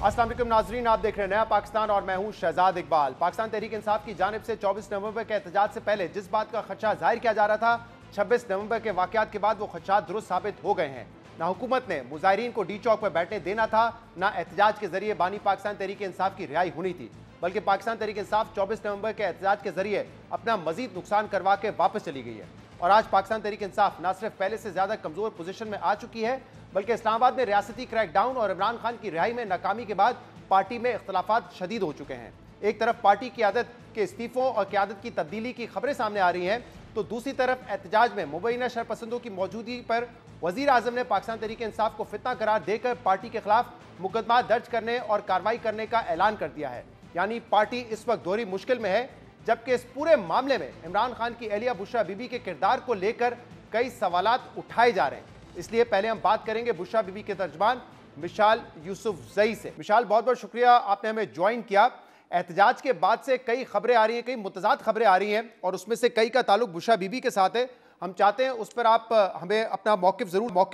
अस्सलाम वालेकुम नाजरीन, आप देख रहे हैं नया पाकिस्तान और मैं हूं शहजाद इकबाल। पाकिस्तान तहरीक इंसाफ की जानिब से 24 नवंबर के एहतजाज से पहले जिस बात का खदशा जाहिर किया जा रहा था, 26 नवंबर के वाकयात के बाद वो खदशात दुरुस्त साबित हो गए हैं। ना हुकूमत ने मुजाहिरीन को डी चौक पर बैठने देना था, ना एहतजाज के जरिए बानी पाकिस्तान तहरीक इंसाफ की रिहाई होनी थी, बल्कि पाकिस्तान तहरीक इंसाफ 24 नवंबर के एहतजाज के जरिए अपना मजीद नुकसान करवा के वापस चली गई है। और आज पाकिस्तान तहरीक इंसाफ न सिर्फ पहले से ज्यादा कमजोर पोजीशन में आ चुकी है, बल्कि इस्लामाबाद में रियासती क्रैकडाउन और इमरान खान की रिहाई में नाकामी के बाद पार्टी में इख्तलाफात शदीद हो चुके हैं। एक तरफ पार्टी क़यादत के इस्तीफों और क़यादत की तब्दीली की खबरें सामने आ रही हैं, तो दूसरी तरफ एहतजाज में मुबैना शरपसंदों की मौजूदगी पर वज़ीर आज़म ने पाकिस्तान तहरीक इंसाफ को फितना करार देकर पार्टी के खिलाफ मुकदमा दर्ज करने और कार्रवाई करने का ऐलान कर दिया है। यानी पार्टी इस वक्त दोहरी मुश्किल में है, जबकि इस पूरे मामले में इमरान खान की एहलिया बुशरा बीबी के किरदार को लेकर कई सवालात उठाए जा रहे हैं। इसलिए पहले हम बात करेंगे बुशरा बीबी के तर्जमान मिशाल यूसुफजई से। मिशाल, बहुत बहुत शुक्रिया आपने हमें ज्वाइन किया। एहतजाज के बाद से कई खबरें आ रही हैं, कई मुतज़ाद खबरें आ रही हैं और उसमें से कई का ताल्लुक बुशरा बीबी के साथ है। हम चाहते हैं उस पर आप हमें अपना मौक़िफ़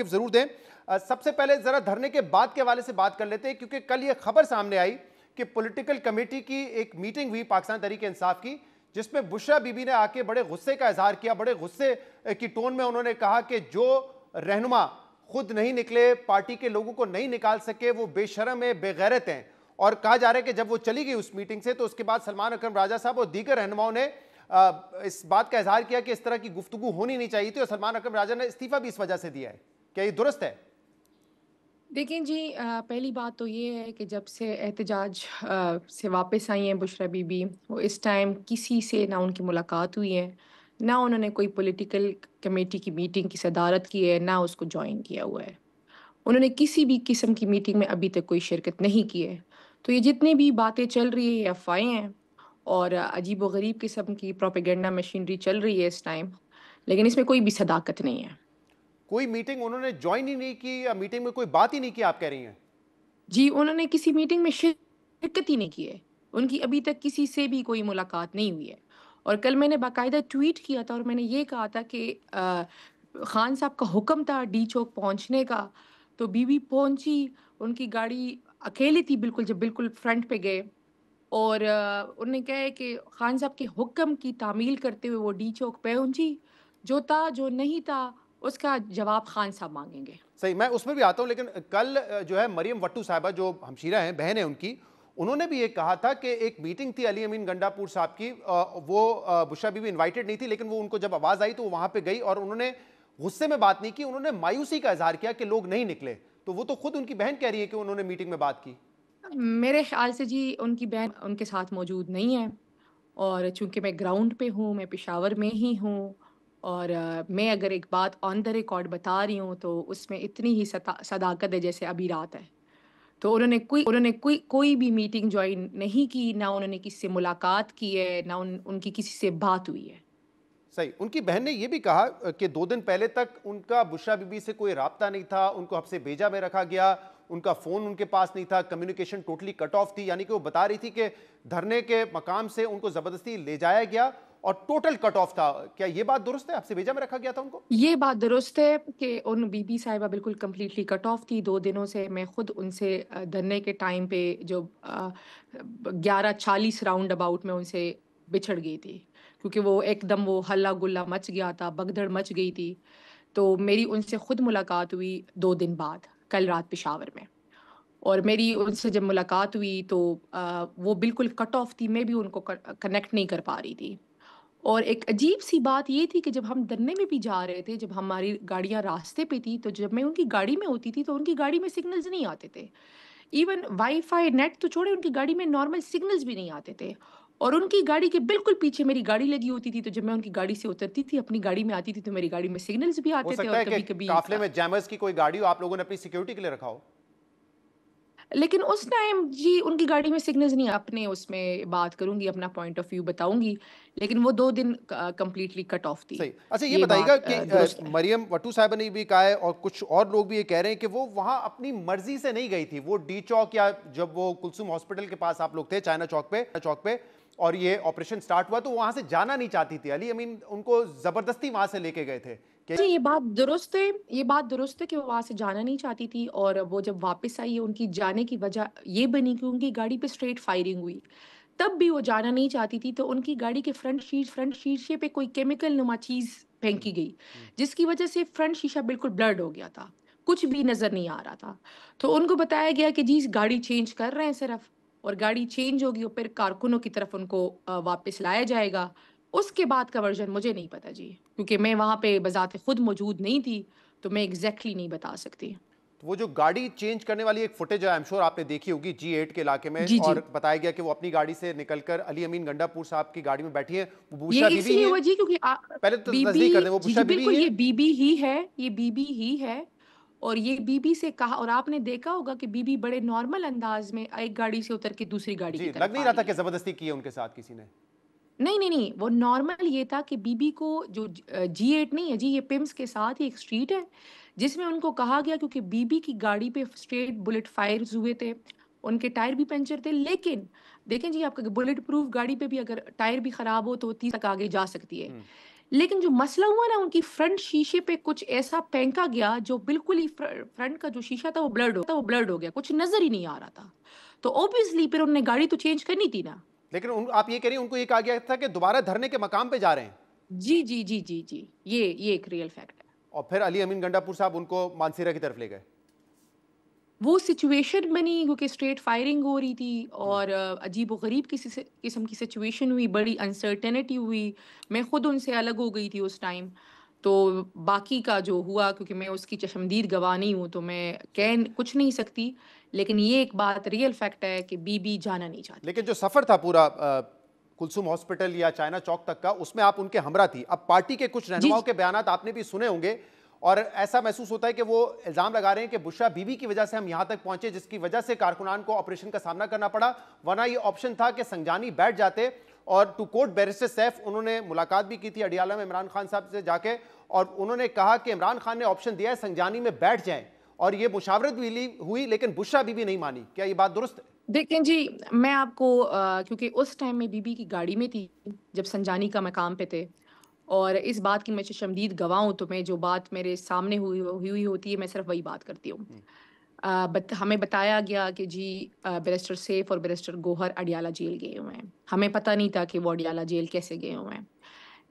ज़रूर दें। सबसे पहले ज़रा धरने के बाद के हवाले से बात कर लेते हैं, क्योंकि कल ये खबर सामने आई कि पॉलिटिकल कमेटी की एक मीटिंग हुई पाकिस्तान तहरीक इंसाफ की, जिसमें बुशरा बीबी ने आके बड़े गुस्से का इजहार किया। बड़े गुस्से की टोन में उन्होंने कहा कि जो रहनुमा खुद नहीं निकले, पार्टी के लोगों को नहीं निकाल सके, वो बेशरम है, बेगैरत हैं। और कहा जा रहा है कि जब वो चली गई उस मीटिंग से, तो उसके बाद सलमान अकरम राजा साहब और दीगर रहनुमाओं ने इस बात का इजहार किया कि इस तरह की गुफ्तगू होनी नहीं चाहिए थी और सलमान अकरम राजा ने इस्तीफा भी इस वजह से दिया है। क्या ये दुरुस्त है? देखिए जी, पहली बात तो ये है कि जब से एहतजाज से वापस आई हैं बुशरा बीबी, वो इस टाइम किसी से ना उनकी मुलाकात हुई है, ना उन्होंने कोई पॉलिटिकल कमेटी की मीटिंग की सदारत की है, ना उसको ज्वाइन किया हुआ है। उन्होंने किसी भी किस्म की मीटिंग में अभी तक कोई शिरकत नहीं की है। तो ये जितनी भी बातें चल रही है, ये अफवाहें हैं और अजीब व गरीब किस्म की प्रोपेगेंडा मशीनरी चल रही है इस टाइम, लेकिन इसमें कोई भी सदाकत नहीं है। कोई मीटिंग उन्होंने ज्वाइन ही नहीं की या मीटिंग में कोई बात ही नहीं की, आप कह रही हैं? जी, उन्होंने किसी मीटिंग में शिरकत ही नहीं की है। उनकी अभी तक किसी से भी कोई मुलाकात नहीं हुई है। और कल मैंने बाकायदा ट्वीट किया था और मैंने ये कहा था कि खान साहब का हुक्म था डी चौक पहुँचने का, तो बीवी पहुँची, उनकी गाड़ी अकेली थी बिल्कुल, जब बिल्कुल फ्रंट पे गए और उन्होंने कहा है कि खान साहब के हुक्म की तामील करते हुए वो डी चौक पहुँची। जो था, जो नहीं था, उसका जवाब खान साहब माँगेंगे। सही, मैं उसमें भी आता हूं, लेकिन कल जो है मरियम वट्टू साहिबा, जो हमशीरा हैं, बहन है उनकी, उन्होंने भी ये कहा था कि एक मीटिंग थी अली अमीन गंडापुर साहब की, वो बुशरा बीबी इनवाइटेड नहीं थी, लेकिन वो उनको जब आवाज़ आई तो वो वहाँ पे गई और उन्होंने गुस्से में बात नहीं की, उन्होंने मायूसी का इजहार किया कि लोग नहीं निकले। तो वो तो खुद उनकी बहन कह रही है कि उन्होंने मीटिंग में बात की। मेरे ख़्याल से जी उनकी बहन उनके साथ मौजूद नहीं है और चूँकि मैं ग्राउंड पे हूँ, मैं पेशावर में ही हूँ और मैं अगर एक बात ऑन द रिकॉर्ड बता रही हूँ तो उसमें इतनी ही सदाकत है जैसे अभी रात है। तो उन्होंने कोई भी मीटिंग जॉइन नहीं की, ना उन्होंने किसी से मुलाकात की है, ना उनकी किसी से बात हुई है। सही, उनकी बहन ने यह भी कहा कि 2 दिन पहले तक उनका बुशरा बीबी से कोई राब्ता नहीं था, उनको हफ्से भेजा में रखा गया, उनका फोन उनके पास नहीं था, कम्युनिकेशन टोटली कट ऑफ थी। यानी कि वो बता रही थी कि धरने के मकाम से उनको जबरदस्ती ले जाया गया और टोटल कट ऑफ था। क्या यह बात दुरुस्त है? आपसे भेजा में रखा गया था उनको? ये बात दुरुस्त है कि उन बीबी साहिबा बिल्कुल कंप्लीटली कट ऑफ थी 2 दिनों से। मैं खुद उनसे धरने के टाइम पे जो 11:40 राउंड अबाउट में उनसे बिछड़ गई थी। क्योंकि वो एकदम वो हल्ला-गुल्ला मच गया था, भगदड़ मच गई थी। तो मेरी उनसे खुद मुलाकात हुई 2 दिन बाद, कल रात पेशावर में। और मेरी उनसे जब मुलाकात हुई तो वो बिल्कुल कट ऑफ थी, मैं भी उनको कनेक्ट नहीं कर पा रही थी। और एक अजीब-सी बात ये थी कि जब हम धरने में भी जा रहे थे, जब हमारी गाड़ियाँ रास्ते पे थी, तो जब मैं उनकी गाड़ी में होती थी, तो उनकी गाड़ी में सिग्नल्स नहीं आते थे। इवन वाई-फाई, नेट तो छोड़े, उनकी गाड़ी में नॉर्मल सिग्नल्स भी नहीं आते थे। और उनकी गाड़ी के बिल्कुल पीछे मेरी गाड़ी लगी होती थी, तो जब मैं उनकी गाड़ी से उतरती थी, अपनी गाड़ी में आती थी, तो मेरी गाड़ी में सिग्नल्स भी हो आते थे सकता और है कि कभी-कभी काफिले में जैमर्स की कोई गाड़ी हो, आप लोगों ने अपनी सिक्योरिटी के लिए रखा हो। लेकिन उस टाइम जी उनकी गाड़ी में सिग्नल्स नहीं, अपने उसमें बात करूँगी, अपना पॉइंट ऑफ व्यू बताऊँगी, लेकिन वो 2 दिन कंप्लीटली कट ऑफ थी। सही। अच्छा, ये ये बताइएगा बात कि दुरुस्त है। मरियम वट्टू साहिबा ने भी कहा है और कुछ और लोग भी ये कह रहे हैं कि वो वहाँ अपनी मर्जी से नहीं गई थी। वो डी चौक या जब वो कुलसुम हॉस्पिटल के पास आप लोग थे, चाइना चौक पे और ये ऑपरेशन स्टार्ट हुआ, तो वहाँ से जाना नहीं चाहती थी। अली अमीन उनको ज़बरदस्ती वहाँ से लेके गए थे। कि जी, ये बात दुरुस्त है कि वो वहाँ से जाना नहीं चाहती थी और वो जब वापस आई है, उनकी जाने की वजह ये बनी कि उनकी गाड़ी पे स्ट्रेट फायरिंग हुई। तब भी वो जाना नहीं चाहती थी, तो उनकी गाड़ी के फ्रंट शीशे पे कोई केमिकल नुमा चीज़ हुँ, फेंकी गई, हुँ। जिसकी वजह से फ्रंट शीशा बिल्कुल ब्लर्ड हो गया था। कुछ भी नज़र नहीं आ रहा था। तो उनको बताया गया कि जी गाड़ी चेंज कर रहे हैं सिर्फ़, और गाड़ी चेंज होगी और फिर कारकुनों की तरफ उनको वापस लाया जाएगा। उसके बाद का वर्ज़न मुझे नहीं पता जी, क्योंकि मैं वहाँ पे बज़ाते खुद मौजूद नहीं थी, तो मैं एग्ज़ैक्टली नहीं बता सकती। तो वो जो गाड़ी चेंज करने वाली एक फुटेज है, आई एम श्योर आपने देखी होगी G8 के इलाके में, जी, जी। और बताया गया कि वो अपनी गाड़ी से निकलकर अली अमीन गंडापुर साहब की गाड़ी में बैठी हैं। वो ये बुशरा बीबी इसलिए ही हैं? हुआ जी क्योंकि पहले तो बीबी तस्दीक कर दें, वो जी, बुशरा जी, बीबी ही बिल्कुल हैं? ये बीबी ही है और ये बीबी से कहा और आपने देखा होगा कि बीबी बड़े नॉर्मल अंदाज में एक गाड़ी से उतर के दूसरी गाड़ी की जी, लग तरफ नहीं आ रहा था रही कि है। ज़बरदस्ती की है उनके साथ किसी ने। नहीं, नहीं, नहीं, वो नॉर्मल ये था कि बीबी को जो G8 नहीं है जी, ये पिम्स के साथ ही एक स्ट्रीट है, जिसमें उनको कहा गया क्योंकि बीबी की गाड़ी पे स्ट्रेट बुलेट फायर्स हुए थे, उनके टायर भी पंचर थे, लेकिन देखें जी आपका बुलेट प्रूफ गाड़ी पे भी अगर टायर भी खराब हो तो वो 30 तक आगे जा सकती है। हुँ। लेकिन जो मसला हुआ ना उनकी फ्रंट शीशे पे कुछ ऐसा फेंका गया जो बिल्कुल ही फ्रंट का जो शीशा था वो ब्लर्ड हो गया, कुछ नज़र ही नहीं आ रहा था। तो ऑब्वियसली फिर उन्होंने गाड़ी तो चेंज करनी थी ना। लेकिन आप ये कह रही हैं उनको ये कहा गया था कि दोबारा धरने के मकाम पे जा रहे हैं, जी, जी, जी, जी, जी। ये एक रियल फैक्ट है। और फिर अली अमीन गंडापुर साहब उनको मानसेरा की तरफ ले गए। वो सिचुएशन बनी क्योंकि स्ट्रेट फायरिंग हो रही थी हुँ। और अजीब-ओ-गरीब किस्म की सिचुएशन हुई, बड़ी अनसर्टेनिटी हुई। मैं खुद उनसे अलग हो गई थी उस टाइम। तो बाकी का जो हुआ क्योंकि मैं उसकी चश्मदीद गवाह नहीं हूँ, तो मैं सही। कुछ नहीं सकती। लेकिन ये एक बात रियल फैक्ट है कि बीबी जाना नहीं चाहती लेकिन थी। जो सफ़र था पूरा कुलसुम हॉस्पिटल या चाइना चौक तक का, उसमें आप उनके हमरा थी। अब पार्टी के कुछ जी, रहनुमाओं के बयानात आपने भी सुने होंगे, और ऐसा महसूस होता है कि वो इल्ज़ाम लगा रहे हैं कि बुशरा बीबी की वजह से हम यहाँ तक पहुंचे, जिसकी वजह से कारकुनान को ऑपरेशन का सामना करना पड़ा। वरना ये ऑप्शन था कि संजानी बैठ जाते। और टू कोट बैरिस्टर सैफ, उन्होंने मुलाकात भी की थी अडियाला में इमरान खान साहब से जाके, और उन्होंने कहा कि इमरान खान ने ऑप्शन दिया है संजानी में बैठ जाएं, और ये मुशावरत भी हुई, लेकिन बुशरा बीबी नहीं मानी। क्या ये बात दुरुस्त है? देखें जी, मैं आपको क्योंकि उस टाइम मैं बीबी की गाड़ी में थी, जब संजानी का मकाम पे थे और इस बात की मैं शमदीद गवाह हूँ, तो मैं जो बात मेरे सामने हुई होती है, मैं सिर्फ़ वही बात करती हूँ। हम्म, बत हमें बताया गया कि जी बैरिस्टर सैफ और बैरिस्टर गौहर अडियाला जेल गए हुए हैं। हमें पता नहीं था कि वो अडियाला जेल कैसे गए हुए हैं।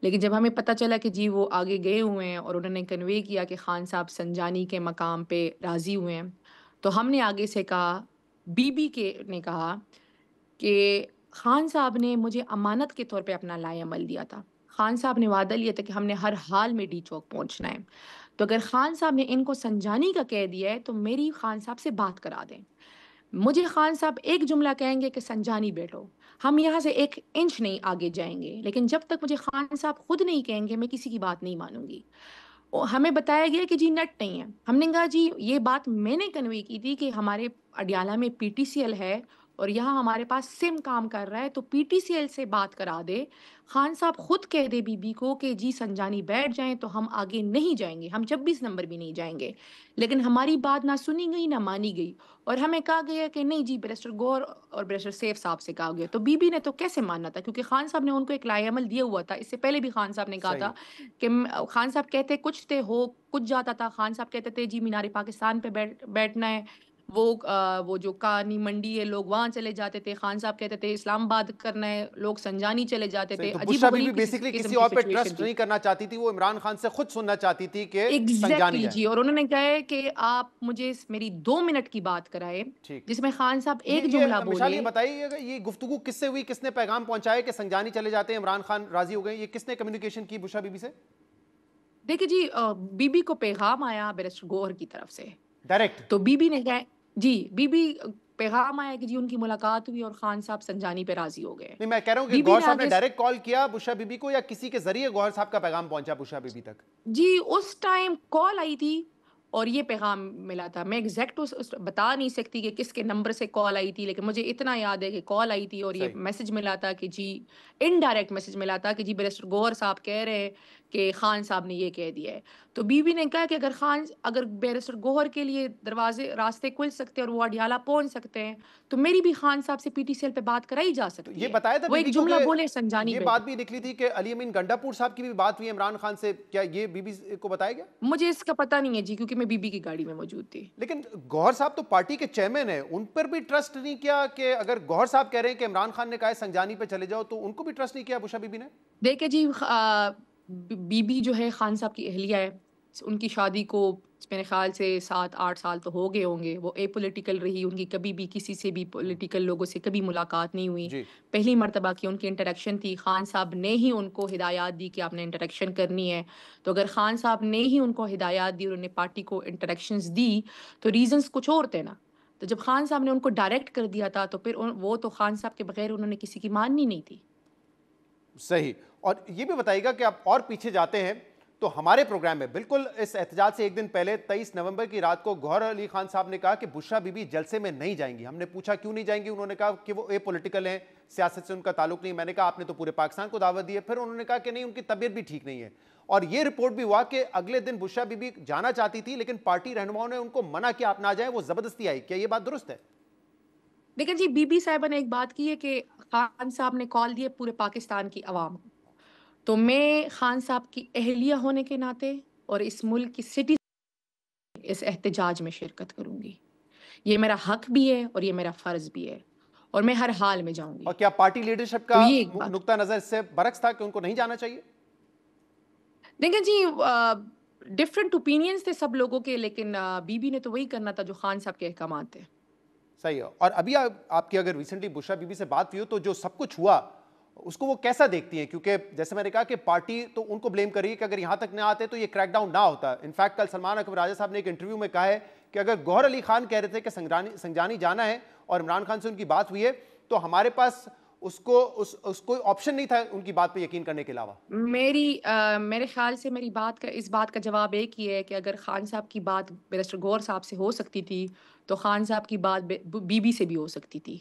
लेकिन जब हमें पता चला कि जी वो आगे गए हुए हैं और उन्होंने कन्वे किया कि खान साहब संजानी के मकाम पे राज़ी हुए हैं, तो हमने आगे से कहा, बीबी के ने कहा कि खान साहब ने मुझे अमानत के तौर पे अपना लाएअमल दिया था। खान साहब ने वादा लिया था कि हमने हर हाल में डी चौक पहुँचना है। तो अगर खान साहब ने इनको संजानी का कह दिया है, तो मेरी खान साहब से बात करा दें। मुझे खान साहब एक जुमला कहेंगे कि संजानी बैठो, हम यहाँ से 1 इंच नहीं आगे जाएँगे। लेकिन जब तक मुझे खान साहब खुद नहीं कहेंगे, मैं किसी की बात नहीं मानूँगी। हमें बताया गया कि जी नेट नहीं है। हमने कहा जी ये बात मैंने कन्वे की थी कि हमारे अडियाला में पीटीसीएल है और यहाँ हमारे पास सिम काम कर रहा है, तो पीटीसीएल से बात करा दे। खान साहब खुद कह दे बीबी को कि जी संजानी बैठ जाएँ तो हम आगे नहीं जाएँगे, हम 26 नंबर भी नहीं जाएँगे। लेकिन हमारी बात ना सुनी गई ना मानी गई और हमें कहा गया कि नहीं जी बैरिस्टर गौर और बैरिस्टर सैफ साहब से कहा गया। तो बीबी ने तो कैसे मानना था, क्योंकि खान साहब ने उनको एक लाएअमल दिया हुआ था। इससे पहले भी खान साहब ने कहा सही। था कि खान साहब कहते कुछ थे, हो कुछ जाता था। खान साहब कहते थे जी मीनार पाकिस्तान पे बैठना है। वो जो कानी मंडी है लोग वहाँ चले जाते थे। खान साहब कहते थे इस्लामाबाद करना है, लोग संजानी चले जाते सही। थे। तो बुशरा बीबी अजीबो-गरीब बेसिकली किस्म किसी की और पे सिचुएशन ट्रस्ट थी। नहीं करना चाहती थी, वो इमरान खान से खुद सुनना चाहती थी कि संजानी एग्ज़ैक्टली जाए। जी, और उन्होंने कहा है कि आप मुझे मेरी 2 मिनट की बात कराएँ, ठीक। जिसमें खान साहब एक जुमला ये मिसाल बोले। ये बताइए, ये गुफ्तगू किससे हुई, किसने पैगाम पहुंचाया कि संजानी चले जाते हैं, इमरान खान राजी हो गए, ये किसने कम्युनिकेशन की बुशरा बीबी से? देखिए जी बीबी को पैगाम आया बैरिस्टर गौहर की तरफ से। डायरेक्ट? तो बीबी ने क्या जी, बीबी पैगाम आया कि जी उनकी मुलाकात हुई और खान साहब संजानी पे राज़ी हो गए। नहीं, मैं कह रहा हूं कि बीबी गौहर ने साहब ने आगे डायरेक्ट कॉल किया बुशरा बीबी को, या किसी के जरिए गौहर साहब का पैगाम पहुंचा बुशरा बीबी तक? जी, उस टाइम कॉल आई थी और ये पैगाम मिला था। मैं एग्ज़ैक्ट उस बता नहीं सकती कि किसके नंबर से कॉल आई थी, लेकिन मुझे इतना याद है कि कॉल आई थी और ये सही। मैसेज मिला था कि जी इनडायरेक्ट मैसेज मिला था कि जी बैरिस्टर गौहर साहब कह रहे हैं कि खान साहब ने ये कह दिया है। तो बीबी ने कहा कि अगर बैरिस्टर गौहर के लिए रास्ते खुल सकते हैं और वो अडियाला पहुंच सकते हैं, तो मेरी भी खान साहब से पीटीसीएल पे बात कराई जा तो सकती ये है। बताया था वो एक बीबी को जुमला बोले कि संजानी ये बेटा। बात भी निकली थी कि अली अमीन गंडापुर साहब की भी बात हुई इमरान खान से, क्या ये बीबी को बताया गया? मुझे इसका पता नहीं है जी, क्योंकि मैं बीबी की गाड़ी में मौजूद थी। लेकिन गौहर साहब तो पार्टी के चेयरमैन हैं, उन पर भी ट्रस्ट नहीं किया कि अगर गौहर साहब कह रहे हैं कि इमरान खान ने कहा है संजानी पे चले जाओ, तो उनको भी ट्रस्ट नहीं किया बुशा बीबी ने? देखिए जी, बीबी जो है खान साहब की अहलिया है। उनकी शादी को मेरे ख्याल से 7-8 साल तो हो गए होंगे। वो एपॉलिटिकल रही, उनकी कभी भी किसी से भी पॉलिटिकल लोगों से कभी मुलाकात नहीं हुई। जी। पहली मर्तबा की उनकी इंटरेक्शन थी, खान साहब ने ही उनको हिदायत दी कि आपने इंटरेक्शन करनी है। तो अगर खान साहब ने ही उनको हिदायत दी और उन्हें पार्टी को इंटरेक्शंस दी, तो रीजंस कुछ और थे ना। तो जब खान साहब ने उनको डायरेक्ट कर दिया था, तो फिर वो तो खान साहब के बगैर उन्होंने किसी की माननी नहीं थी। सही। और ये भी बताइएगा कि आप और पीछे जाते हैं तो हमारे प्रोग्राम में बिल्कुल इस एहतजाज से एक दिन पहले 23 नवंबर की रात को गौहर अली खान साहब ने कहा कि बुशरा बीबी जलसे में नहीं जाएंगी। हमने पूछा क्यों नहीं जाएंगी, उन्होंने कहा कि वो एपॉलिटिकल हैं, सियासत से उनका ताल्लुक नहीं। मैंने कहा आपने तो पूरे पाकिस्तान को दावत दी है। फिर उन्होंने कहा कि नहीं, उनकी तबीयत भी ठीक नहीं है। और ये रिपोर्ट भी हुआ कि अगले दिन बुशरा बीबी जाना चाहती थी, लेकिन पार्टी रहनुमाओं ने उनको मना किया आप ना जाए, वो जबरदस्ती आई। क्या ये बात दुरुस्त है? देखिए जी, बीबी साहिबा ने एक बात की है कि खान साहब ने कॉल दिए पूरे पाकिस्तान की आवाम को। तो मैं खान साहब की अहलिया होने के नाते और इस मुल्क की सिटी इस एहतजाज में शिरकत करूंगी। ये मेरा हक भी है और ये मेरा फर्ज भी है, और मैं हर हाल में और जाऊंगी। क्या पार्टी लीडरशिप तो का ये एक बात। नुक्ता नजर इससे बरक्स था कि उनको नहीं जाना चाहिए? देखिए जी, डिफरेंट ओपिनियंस थे सब लोगों के, लेकिन बीबी ने तो वही करना था जो खान साहब के अहकाम थे। सही है। और अभी आपकी अगर रिसेंटली बुशरा बीबी से बात हुई हो तो जो सब कुछ हुआ उसको वो कैसा देखती हैं? क्योंकि जैसे मैंने कहा कि पार्टी तो उनको ब्लेम करी कि अगर यहां तक ना आते तो ये क्रैकडाउन ना होता। इनफैक्ट कल सलमान अकबर राजा साहब ने एक इंटरव्यू में कहा है कि अगर गौहर अली खान कह रहे थे कि संजानी जाना है और इमरान खान से उनकी बात हुई है, तो हमारे पास उसको ऑप्शन नहीं था उनकी बात पे यकीन करने के अलावा। मेरे ख्याल से इस बात का जवाब एक ही है कि अगर खान साहब की बात बैरिस्टर गौहर साहब से हो सकती थी, तो खान साहब की बात बीबी से भी हो सकती थी।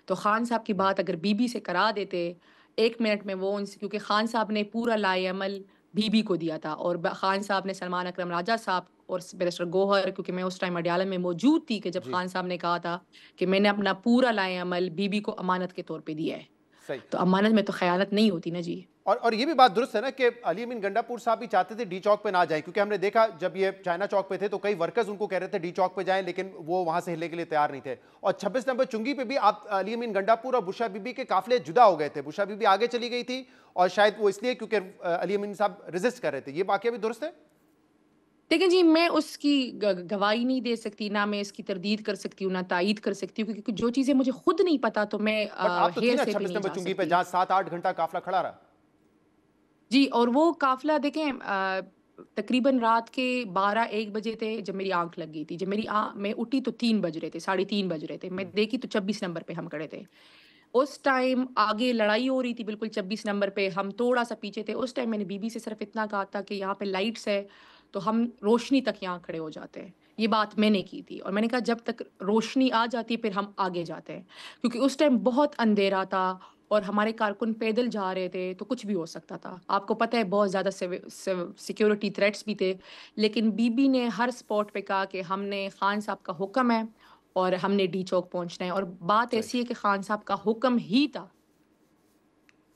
तो खान साहब की बात अगर बीबी से करा देते, 1 मिनट में वो उनसे, क्योंकि खान साहब ने पूरा लाएअमल बीबी को दिया था, और खान साहब ने सलमान अकरम राजा साहब और बैरिस्टर गौहर, क्योंकि मैं उस टाइम अडयाला में मौजूद थी कि जब जी। खान साहब ने कहा था कि मैंने अपना पूरा लाएअमल बीबी को अमानत के तौर पे दिया है। सही। तो अमानत में तो खयानत नहीं होती ना जी। और ये भी बात दुरुस्त है ना कि अली अमीन गंडापुर साहब भी चाहते थे डी चौक पे ना जाए, क्योंकि हमने देखा जब ये चाइना चौक पे थे तो कई वर्कर्स उनको कह रहे थे डी चौक पे जाएं, लेकिन वो वहां से हिलने के लिए तैयार नहीं थे। और 26 नंबर चुंगी पे भी आप अली अमीन गंडापुर और बुशरा बीबी के काफिले जुदा हो गए थे। बुशरा बीबी आगे चली गई थी और शायद वो इसलिए क्योंकि अली अमीन साहब रेजिस्ट कर रहे थे। ये वाकया भी दुरुस्त है? देखिए जी, मैं उसकी गवाही नहीं दे सकती, ना मैं इसकी तरदीद कर सकती हूँ, ना तायीद कर सकती हूँ, क्योंकि जो चीज़ें मुझे खुद नहीं पता तो मैं बट आप तो थी हेयर ना से भी 26 नहीं नंबर जा चुंगी पे, सकती। जहां 7-8 घंटा काफिला खड़ा रहा। जी, और वो काफ़िला देखें, तकरीबन रात के 12-1 बजे थे जब मेरी आँख लग गई थी। मैं उठी तो 3 बज रहे थे, साढ़े 3 बज रहे थे। मैं देखी तो 26 नंबर पे हम खड़े थे। उस टाइम आगे लड़ाई हो रही थी बिल्कुल 26 नंबर पे, हम थोड़ा-सा पीछे थे। उस टाइम मैंने बीबी से सिर्फ़ इतना कहा था कि यहाँ पे लाइट्स है, तो हम रोशनी तक यहाँ खड़े हो जाते हैं। ये बात मैंने की थी, और मैंने कहा जब तक रोशनी आ जाती है फिर हम आगे जाते हैं। क्योंकि उस टाइम बहुत अंधेरा था और हमारे कारकुन पैदल जा रहे थे, तो कुछ भी हो सकता था। आपको पता है बहुत ज़्यादा सिक्योरिटी थ्रेट्स भी थे। लेकिन बीबी ने हर स्पॉट पे कहा कि हमने खान साहब का हुक्म है और हमने डी चौक पहुंचना है, और बात सही। ऐसी है कि खान साहब का हुक्म ही था।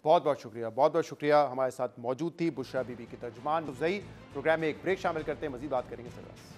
बहुत बहुत शुक्रिया, बहुत बहुत शुक्रिया। हमारे साथ मौजूद थी बुशरा बीबी की तर्जुमान नुज़ई। प्रोग्राम में एक ब्रेक शामिल करते हैं, मजीद बात करेंगे सरवराज।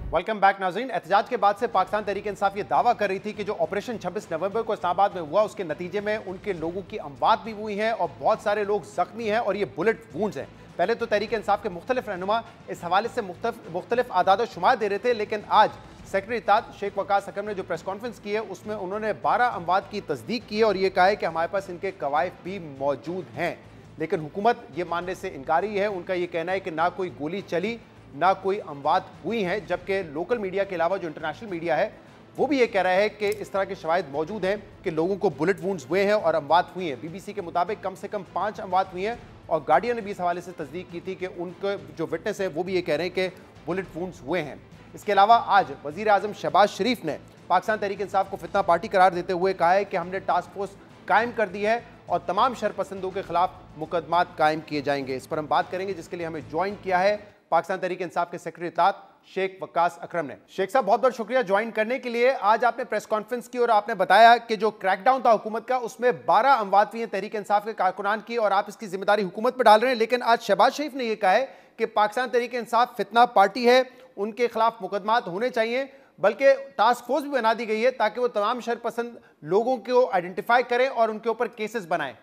वेलकम बैक नाज़रीन। एहतजाज के बाद से पाकिस्तान तहरीक इंसाफ ये दावा कर रही थी कि जो ऑपरेशन 26 नवंबर को इस्लामाबाद में हुआ उसके नतीजे में उनके लोगों की अमवात भी हुई हैं और बहुत सारे लोग जख्मी हैं और ये बुलेट वूंड्स हैं। पहले तो तहरीक इंसाफ के मुख्तलिफ रहनुमा इस हवाले से मुख्तलिफ आदाद शुमार दे रहे थे, लेकिन आज सेक्रेटरी इत्तेहाद शेख वकास हकम ने जो प्रेस कॉन्फ्रेंस की है उसमें उन्होंने 12 अमवात की तस्दीक की है और ये कहा है कि हमारे पास इनके कवायद भी मौजूद हैं। लेकिन हुकूमत ये मानने से इनकारी है। उनका ये कहना है कि ना कोई गोली चली, ना कोई अमवात हुई हैं, जबकि लोकल मीडिया के अलावा जो इंटरनेशनल मीडिया है वो भी ये कह रहा है कि इस तरह के शवाहिद मौजूद हैं कि लोगों को बुलेट वुंड्स हुए हैं और अमवात हुई हैं। बीबीसी के मुताबिक कम से कम 5 अमवात हुई हैं और गार्डियन ने भी इस हवाले से तस्दीक की थी कि उनके जो विटनेस है वो भी ये कह रहे हैं कि बुलेट वुंड्स हुए हैं। इसके अलावा आज वज़ीर आज़म शहबाज शरीफ ने पाकिस्तान तहरीक इंसाफ को फितना पार्टी करार देते हुए कहा है कि हमने टास्क फोर्स कायम कर दी है और तमाम शरपसंदों के खिलाफ मुकदमात कायम किए जाएंगे। इस पर हम बात करेंगे, जिसके लिए हमें ज्वाइन किया है पाकिस्तान तहरीक इंसाफ के सेक्रेटरी इत्तलात शेख वक्कास अकरम ने। शेख साहब, बहुत बहुत शुक्रिया ज्वाइन करने के लिए। आज आपने प्रेस कॉन्फ्रेंस की और आपने बताया कि जो क्रैकडाउन था हुकूमत का, उसमें 12 अमवात हुई हैं तहरीक इंसाफ के कारकुनान की, और आप इसकी जिम्मेदारी हुकूमत पर डाल रहे हैं। लेकिन आज शहबाज शरीफ ने यह कहा है कि पाकिस्तान तहरीक इंसाफ फितना पार्टी है, उनके खिलाफ मुकदमात होने चाहिए, बल्कि टास्क फोर्स भी बना दी गई है ताकि वो तमाम शरपसंद लोगों को आइडेंटिफाई करें और उनके ऊपर केसेस बनाएं।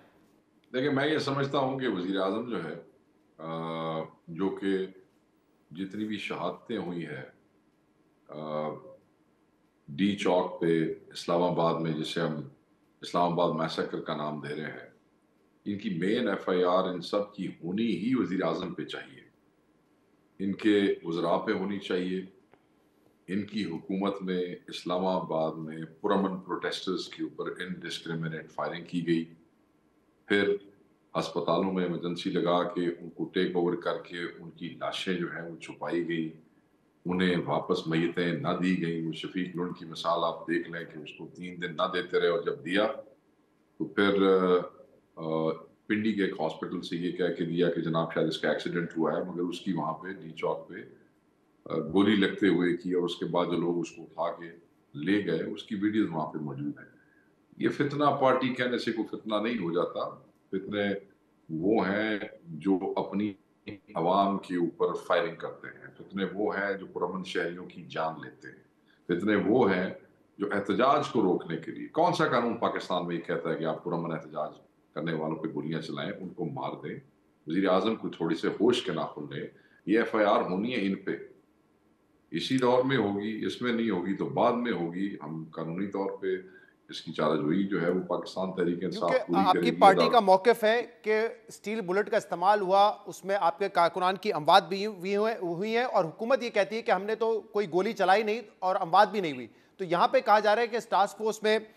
देखिए, मैं ये समझता हूँ कि वज़ीर आज़म जो है, जो कि जितनी भी शहादतें हुई है डी चौक पे इस्लामाबाद में, जिसे हम इस्लामाबाद मैसेकर का नाम दे रहे हैं, इनकी मेन FIR इन सब की होनी ही वज़ीर आज़म पे चाहिए, इनके वज़रा पे होनी चाहिए। इनकी हुकूमत में इस्लामाबाद में पुरअमन प्रोटेस्टर्स के ऊपर इनडिस्क्रिमिनेट फायरिंग की गई, फिर अस्पतालों में इमरजेंसी लगा के उनको टेक ओवर करके उनकी लाशें जो हैं वो छुपाई गई, उन्हें वापस मय्यतें ना दी गई। वो शफीक लुंड की मिसाल आप देख लें कि उसको 3 दिन ना देते रहे, और जब दिया तो फिर पिंडी के एक हॉस्पिटल से ये कह के दिया कि जनाब शायद इसका एक्सीडेंट हुआ है, मगर उसकी वहाँ पे डी चौक पे गोली लगते हुए की, और उसके बाद जो लोग उसको उठा के ले गए, उसकी वीडियोज वहाँ पे मौजूद है। ये फितना पार्टी कहने से कोई फितना नहीं हो जाता। फितने वो हैं जो अपनी अवाम के ऊपर फायरिंग करते हैं, फितने वो हैं जो पुरअमन शहरियों की जान लेते हैं, फितने वो हैं जो एहतजाज को रोकने के लिए, कौन सा कानून पाकिस्तान में ये कहता है कि आप पुरअमन एहतजाज करने वालों पे गोलियां चलाएं, उनको मार दें। वज़ीर आज़म को थोड़ी से होश के नाखुन लें। ये FIR होनी है इन पे, इसी दौर में होगी, इसमें नहीं होगी तो बाद में होगी। हम कानूनी तौर पे इसकी चाराजोई जो है वो पाकिस्तान तहरीक इंसाफ पूरी आपकी करेगी। पार्टी का मौकिफ है कि स्टील बुलेट का इस्तेमाल हुआ, उसमें आपके कारकुनान की अमवात भी हुई है, और हुकूमत ये कहती है कि हमने तो कोई गोली चलाई नहीं और अमवात भी नहीं हुई। तो यहाँ पे कहा जा रहा है कि इस टास्क फोर्स में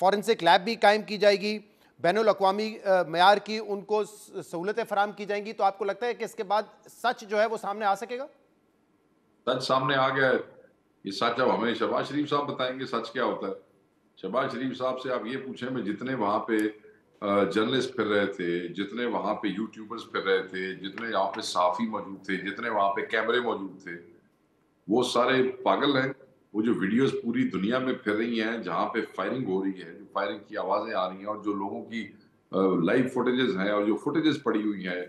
फॉरेंसिक लैब भी कायम की जाएगी, बैनुल अक़वामी मयार की उनको सहूलतें फराम की जाएंगी। तो आपको लगता है कि इसके बाद सच जो है वो सामने आ सकेगा? सच सामने आ गया है। ये सच अब हमें शहबाज शरीफ साहब बताएंगे सच क्या होता है। शहबाज शरीफ साहब से आप ये पूछें, मैं जितने वहाँ पे जर्नलिस्ट फिर रहे थे, जितने वहाँ पे यूट्यूबर्स फिर रहे थे, जितने यहाँ पे सहाफ़ी मौजूद थे, जितने वहाँ पे कैमरे मौजूद थे, वो सारे पागल हैं। वो जो वीडियोस पूरी दुनिया में फिर रही हैं, जहाँ पे फायरिंग हो रही है, जो फायरिंग की आवाज़ें आ रही हैं, और जो लोगों की लाइव फुटेजेस हैं, और जो फुटेजेस पड़ी हुई हैं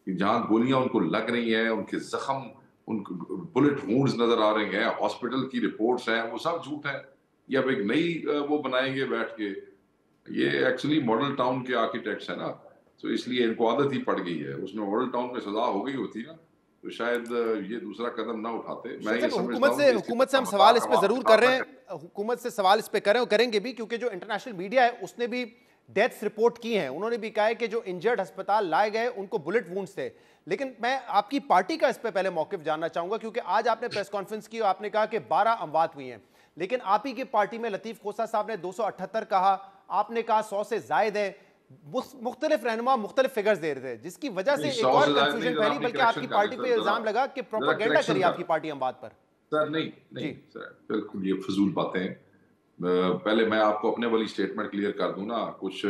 कि जहाँ गोलियां उनको लग रही हैं, उनके जख्म, उनको बुलेट वुंड्स नजर आ रहे हैं, हॉस्पिटल की रिपोर्ट्स हैं, वो सब झूठ है। ये अब एक नई वो बनाएंगे बैठ के। ये एक्चुअली मॉडल टाउन के आर्किटेक्ट्स है ना, तो इसलिए इनको आदत ही पड़ गई है। उसमें मॉडल टाउन में सजा हो गई होती ना, तो शायद ये दूसरा कदम ना उठाते। मैं ये हुकूमत से हम सवाल इस पे जरूर कर रहे हैं, हुकूमत से सवाल इस पे करें और करेंगे भी, क्योंकि जो इंटरनेशनल मीडिया है उसने भी डेथ्स रिपोर्ट की हैं। उन्होंने भी कहा है कि जो इंजर्ड अस्पताल लाए गए उनको बुलेट वुंड्स थे। लेकिन मैं आपकी पार्टी का इस पे पहले मौकिफ जानना चाहूंगा, क्योंकि आज आपने प्रेस कॉन्फ्रेंस की और आपने कहा कि 12 अमवात हुई हैं, लेकिन आप ही की पार्टी में लतीफ खोसा साहब ने 278 कहा, आपने कहा 100 से जायद है। मुख्तलिफ रहनुमा मुख्तलिफ फिगर्स दे रहे थे, जिसकी वजह से एक और कंफ्यूजन फैली, बल्कि आपकी पार्टी पे इल्जाम लगा कि प्रोपेगेंडा करी आपकी पार्टी अमवात पर। सर नहीं सर, बिल्कुल ये फजूल बातें हैं। पहले मैं आपको अपने वाली स्टेटमेंट क्लियर कर दूं ना। कुछ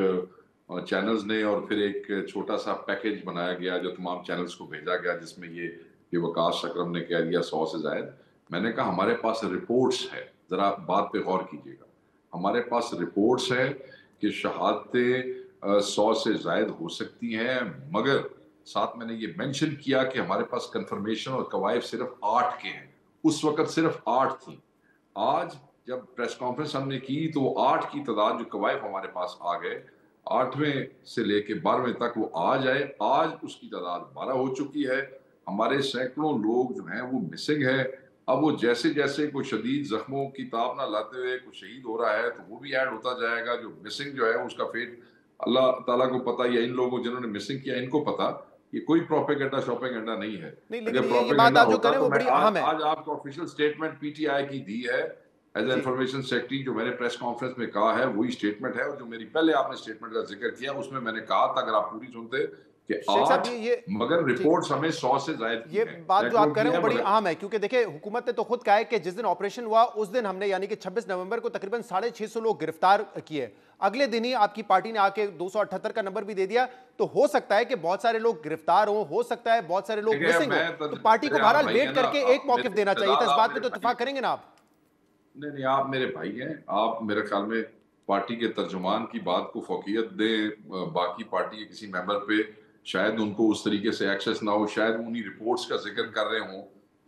चैनल्स ने और फिर एक छोटा सा पैकेज बनाया गया जो तमाम चैनल्स को भेजा गया, जिसमें ये वकास अकरम ने कह दिया 100 से जायद। मैंने कहा हमारे पास रिपोर्ट्स है, जरा बात पे गौर कीजिएगा। हमारे पास रिपोर्ट्स है कि शहादतें 100 से जायद हो सकती हैं, मगर साथ मैंने ये मेंशन किया कि हमारे पास कंफर्मेशन और कवायद सिर्फ 8 के हैं। उस वक्त सिर्फ 8 थी। आज जब प्रेस कॉन्फ्रेंस हमने की तो 8 की तादाद जो कवायद हमारे पास आ गए, 8वें से लेके 12वें तक वो आ जाए, आज उसकी तादाद 12 हो चुकी है। हमारे सैकड़ों लोग जो हैं वो मिसिंग है। अब वो जैसे जैसे कोई शदीद जख्मों की ताब ना लाते हुए कोई शहीद हो रहा है तो वो भी ऐड होता जाएगा। जो मिसिंग जो है उसका फेट अल्लाह ताला को पता, या इन लोगों जिन्होंने मिसिंग किया इनको पता। ये कोई प्रोपेगेंडा शॉपेगेंडा नहीं है। लेकिन ये बात आप जो करें वो बड़ी अहम है। आज आपको ऑफिशियल स्टेटमेंट PTI की दी है एज ए इंफॉर्मेशन सेक्रेटरी। जो मैंने प्रेस कॉन्फ्रेंस में कहा है वही स्टेटमेंट है, और जो मेरी पहले आपने स्टेटमेंट का जिक्र किया उसमें मैंने कहा था, अगर आप पूरी सुनते कि शेख साहब 8, ये मगर ठीक रिपोर्ट्स हमें 100 से ज़ायद की ये हैं, बात जो आप रेकॉर्ड कह रहे की हैं वो है बड़ी मगर अहम है, क्योंकि देखिए हुकूमत ने तो खुद कहा है कि जिस दिन ऑपरेशन हुआ उस दिन हमने यानी कि 26 नवंबर को तकरीबन 650 लोग गिरफ्तार किए। अगले दिन ही आपकी पार्टी ने आके 278 का नंबर भी दे दिया। तो हो सकता है कि बहुत सारे लोग गिरफ्तार हो सकता है बहुत सारे लोग देखिए मिसिंग हो। मैं तो तो पार्टी को मेरे आप बहरहाल भाई वेट हैं ना, करके एक आप मौकिफ मेरे देना चाहिए था। शहजाद, इस आप बात में मेरे तो भाई इत्तेफाक हैं। करेंगे ना आप? नहीं नहीं, आप मेरे भाई हैं, आप मेरे ख्याल में पार्टी के तर्जुमान की बात को फौकियत दें, बाकी पार्टी के किसी मेंबर पे शायद उनको उस तरीके से एक्सेस ना हो, शायद उन्हीं रिपोर्ट्स का जिक्र कर रहे हों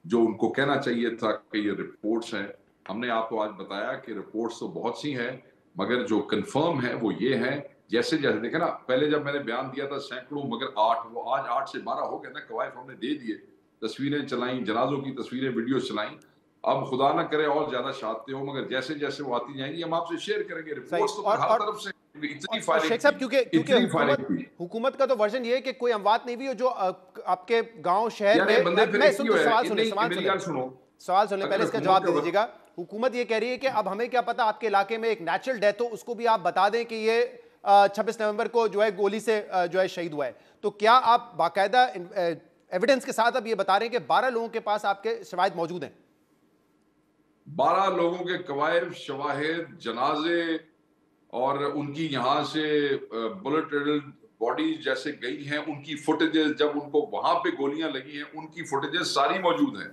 जो उनको कहना चाहिए था कि ये रिपोर्ट्स हैं। हमने आपको आज बताया कि रिपोर्ट्स तो बहुत सी हैं, मगर जो कंफर्म है वो ये है, जैसे जैसे देखे ना, पहले जब मैंने बयान दिया था सैकड़ों, मगर 8, वो आज 8 से 12 हो गए ना, कवायद हमने दे दिए, तस्वीरें चलाई, जनाजों की तस्वीरें, वीडियो चलाई। अब खुदा ना करे और ज्यादा शादते हो, मगर जैसे जैसे वो आती जाएंगी हम आपसे शेयर करेंगे। सही। रिपोर्ट्स तो फिर हर तरफ से इतनी और फायरिंग शेख साहब, थी, क्योंकि क्योंकि इतनी हुकूमत फायरिंग थी। हुकूमत का तो वर्जन ये है कि कोई अमवात नहीं हुई हो, जो आपके गांव शहर यार ये में बंदे फिर मैं एक ही सुन तो है, सवाल सुने, नहीं सवाल मेरी सुने, गल सुनो, सवाल सुने, पहले अगर इसका हुकूमत जवाब दे के दीजिएगा। हुकूमत ये कह रही है कि अब हमें क्या पता आपके इलाके में एक नेचुरल डेथ हो, उसको भी आप बता दें कि ये 26 नवंबर को जो है गोली से जो है शहीद हुआ है। तो क्या आप बाकायदा एविडेंस के साथ अब ये बता रहे हैं कि 12 लोगों के पास आपके शवाहिद मौजूद हैं? 12 लोगों के कवायद, शवाहिद, जनाजे और उनकी यहाँ से बुलेट रिडल्ड बॉडीज जैसे गई हैं, उनकी फुटेजेस, जब उनको वहां पे गोलियां लगी हैं उनकी फुटेजेस सारी मौजूद हैं,